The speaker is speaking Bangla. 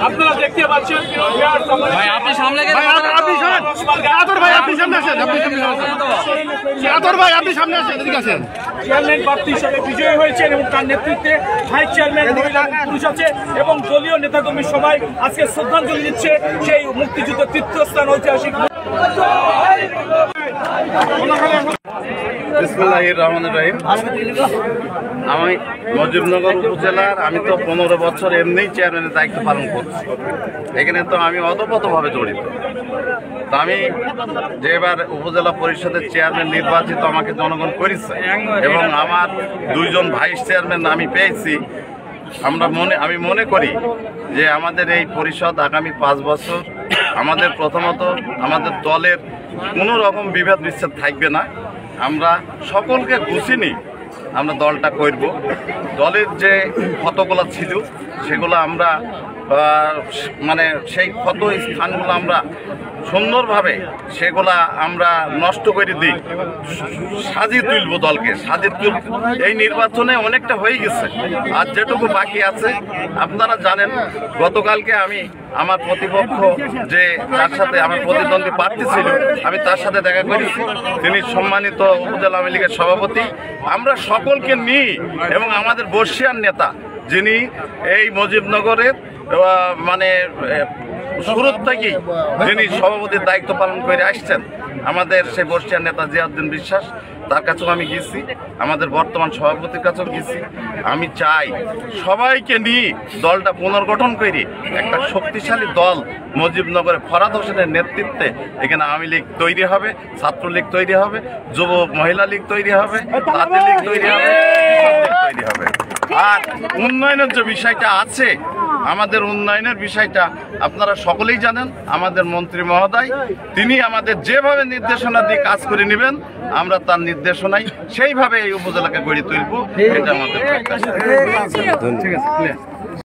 আপনারা দেখতে পাচ্ছেন ভাই, আপনি সামনে চেয়ারম্যান প্রার্থী হিসেবে বিজয়ী হয়েছেন এবং তার নেতৃত্বে ভাইস চেয়ারম্যান পুরুষ আছে এবং দলীয় নেতাকর্মী সবাই আজকে শ্রদ্ধাঞ্জলি দিচ্ছে সেই মুক্তিযুদ্ধ তীর্থস্থান ঐতিহাসিক। বিসমিল্লাহির রহমানির রহিম। আমি মুজিবনগর উপজেলার, আমি তো 15 বছর এমনিই চেয়ারম্যানের দায়িত্ব পালন করছি। এখানে তো আমি অতপ্রতভাবে জড়িত। তো আমি যে এবার উপজেলা পরিষদের চেয়ারম্যান নির্বাচিত আমাকে জনগণ করেছে এবং আমার 2 জন ভাইস চেয়ারম্যান আমি পেয়েছি। আমি মনে করি যে আমাদের এই পরিষদ আগামী 5 বছর আমাদের প্রথমত আমাদের দলের কোনো রকম বিভেদ বিচ্ছেদ থাকবে না। আমরা সকলকে গুছিয়ে নিই আমরা দলটা করব। দলের যে ক্ষতগুলো ছিল সেগুলো আমরা মানে সেই ক্ষত স্থানগুলো আমরা সুন্দরভাবে সেগুলা আমরা নষ্ট করে দিই, সাজিয়ে তুলব দলকে, সাজিয়ে তুলব। এই নির্বাচনে অনেকটা হয়ে গেছে, আর যেটুকু বাকি আছে আপনারা জানেন। গতকালকে আমি আমার প্রতিপক্ষ যে তার সাথে আমার প্রতিদ্বন্দ্বী প্রার্থী ছিল, আমি তার সাথে দেখা করেছি। তিনি সম্মানিত উপজেলা আওয়ামী লীগের সভাপতি। আমরা সকলকে নিই এবং আমাদের বর্ষিয়ার নেতা যিনি এই মুজিবনগরের মানে শুরুর থেকেই যিনি সভাপতির দায়িত্ব পালন করে আসছেন, আমাদের সেই বর্ষিয়ার নেতা জিয়াউদ্দিন বিশ্বাস, তার কাছেও আমি গেছি, আমাদের বর্তমান সভাপতির কাছেও গেছি। আমি চাই সবাইকে নিয়ে দলটা পুনর্গঠন করে একটা শক্তিশালী দল মুজিবনগরে ফরহাদ হোসেনের নেতৃত্বে এখানে আওয়ামী লীগ তৈরি হবে, ছাত্রলীগ তৈরি হবে, যুব মহিলা লীগ তৈরি হবে, তাঁতি লীগ তৈরি হবে, তৈরি হবে। আর উন্নয়নের যে বিষয়টা আছে, আমাদের উন্নয়নের বিষয়টা আপনারা সকলেই জানেন। আমাদের মন্ত্রী মহোদয় তিনি আমাদের যেভাবে নির্দেশনা দিয়ে কাজ করে নেবেন, আমরা তার নির্দেশনায় সেইভাবে এই উপজেলাকে গড়ে তুলব, এটা আমাদের। ঠিক আছে।